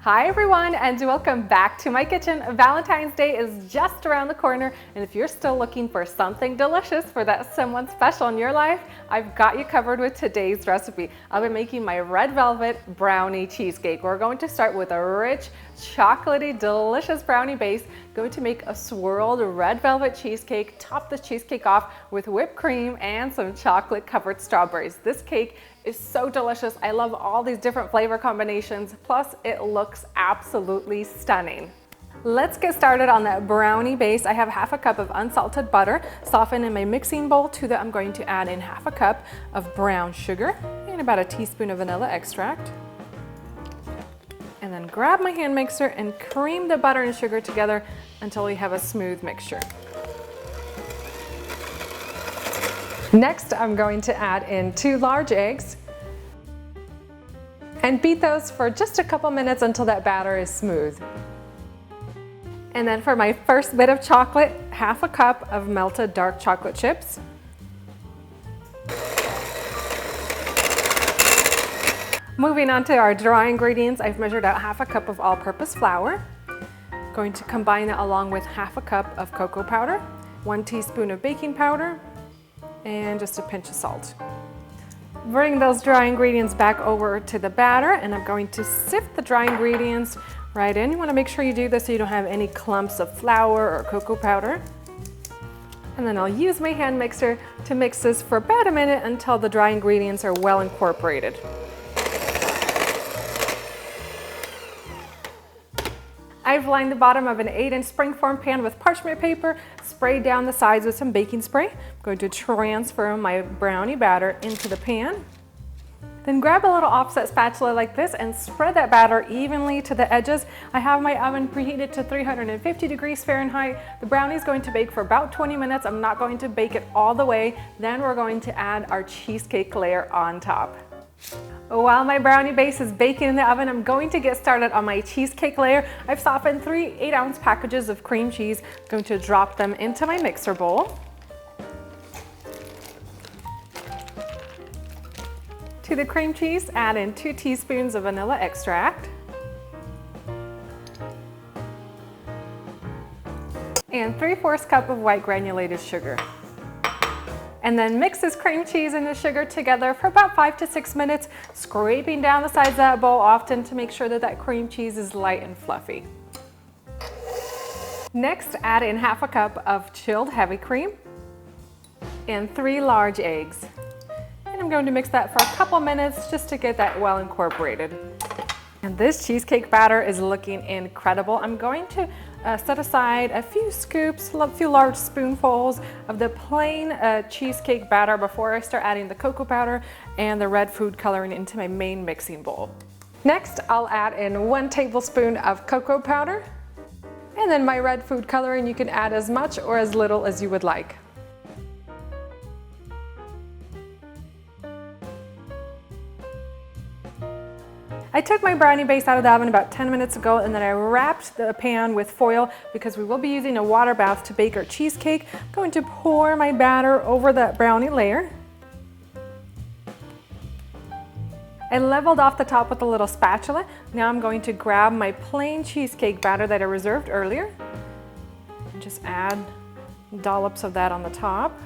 Hi everyone, and welcome back to my kitchen. Valentine's Day is just around the corner, and if you're still looking for something delicious for that someone special in your life, I've got you covered with today's recipe. I'll be making my red velvet brownie cheesecake. We're going to start with a rich, chocolatey, delicious brownie base. Going to make a swirled red velvet cheesecake, top the cheesecake off with whipped cream and some chocolate covered strawberries. This cake is so delicious. I love all these different flavor combinations, plus it looks absolutely stunning. Let's get started on that brownie base. I have half a cup of unsalted butter softened in my mixing bowl. To that I'm going to add in half a cup of brown sugar and about a teaspoon of vanilla extract. And then grab my hand mixer and cream the butter and sugar together until we have a smooth mixture. Next, I'm going to add in 2 large eggs and beat those for just a couple minutes until that batter is smooth. And then for my first bit of chocolate, half a cup of melted dark chocolate chips. Moving on to our dry ingredients, I've measured out half a cup of all-purpose flour. Going to combine that along with half a cup of cocoa powder, 1 teaspoon of baking powder, and just a pinch of salt. Bring those dry ingredients back over to the batter, and I'm going to sift the dry ingredients right in. You want to make sure you do this so you don't have any clumps of flour or cocoa powder. And then I'll use my hand mixer to mix this for about a minute until the dry ingredients are well incorporated. I've lined the bottom of an 8-inch springform pan with parchment paper, sprayed down the sides with some baking spray. I'm going to transfer my brownie batter into the pan. Then grab a little offset spatula like this and spread that batter evenly to the edges. I have my oven preheated to 350 degrees Fahrenheit. The brownie is going to bake for about 20 minutes. I'm not going to bake it all the way. Then we're going to add our cheesecake layer on top. While my brownie base is baking in the oven, I'm going to get started on my cheesecake layer. I've softened 3 8-ounce packages of cream cheese. I'm going to drop them into my mixer bowl. To the cream cheese, add in 2 teaspoons of vanilla extract and 3/4 cup of white granulated sugar. And then mix this cream cheese and the sugar together for about 5 to 6 minutes, scraping down the sides of that bowl often to make sure that that cream cheese is light and fluffy. Next, add in half a cup of chilled heavy cream and 3 large eggs. And I'm going to mix that for a couple minutes just to get that well incorporated. And this cheesecake batter is looking incredible. I'm going to set aside a few scoops, a few large spoonfuls of the plain cheesecake batter before I start adding the cocoa powder and the red food coloring into my main mixing bowl. Next, I'll add in 1 tablespoon of cocoa powder, and then my red food coloring. You can add as much or as little as you would like. I took my brownie base out of the oven about 10 minutes ago, and then I wrapped the pan with foil because we will be using a water bath to bake our cheesecake. I'm going to pour my batter over that brownie layer. I leveled off the top with a little spatula. Now I'm going to grab my plain cheesecake batter that I reserved earlier and just add dollops of that on the top.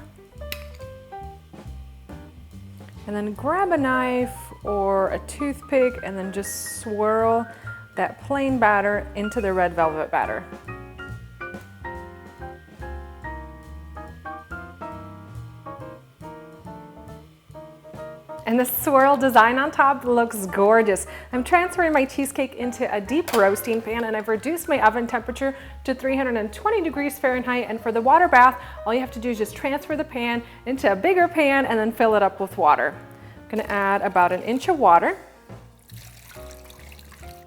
And then grab a knife or a toothpick and then just swirl that plain batter into the red velvet batter. And the swirl design on top looks gorgeous. I'm transferring my cheesecake into a deep roasting pan, and I've reduced my oven temperature to 320 degrees Fahrenheit. And for the water bath, all you have to do is just transfer the pan into a bigger pan and then fill it up with water. I'm gonna add about 1 inch of water.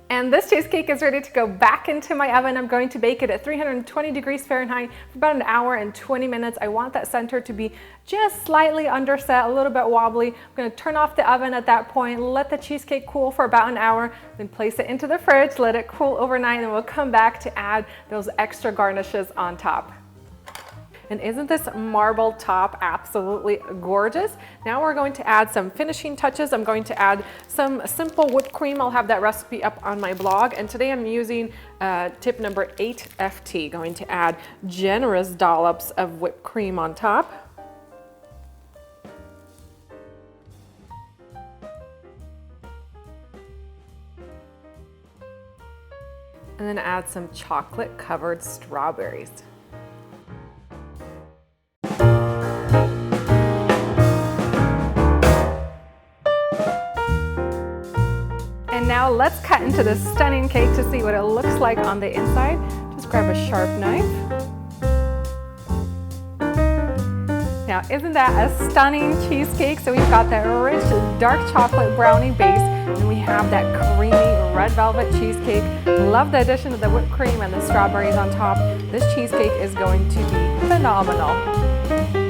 And this cheesecake is ready to go back into my oven. I'm going to bake it at 320 degrees Fahrenheit for about 1 hour and 20 minutes. I want that center to be just slightly underset, a little bit wobbly. I'm going to turn off the oven at that point, let the cheesecake cool for about 1 hour, then place it into the fridge, let it cool overnight, and we'll come back to add those extra garnishes on top. And isn't this marble top absolutely gorgeous? Now we're going to add some finishing touches. I'm going to add some simple whipped cream. I'll have that recipe up on my blog. And today I'm using tip number 8 FT, going to add generous dollops of whipped cream on top. And then add some chocolate covered strawberries. And now let's cut into this stunning cake to see what it looks like on the inside. Just grab a sharp knife. Now, isn't that a stunning cheesecake? So we've got that rich dark chocolate brownie base, and we have that creamy red velvet cheesecake. Love the addition of the whipped cream and the strawberries on top. This cheesecake is going to be phenomenal.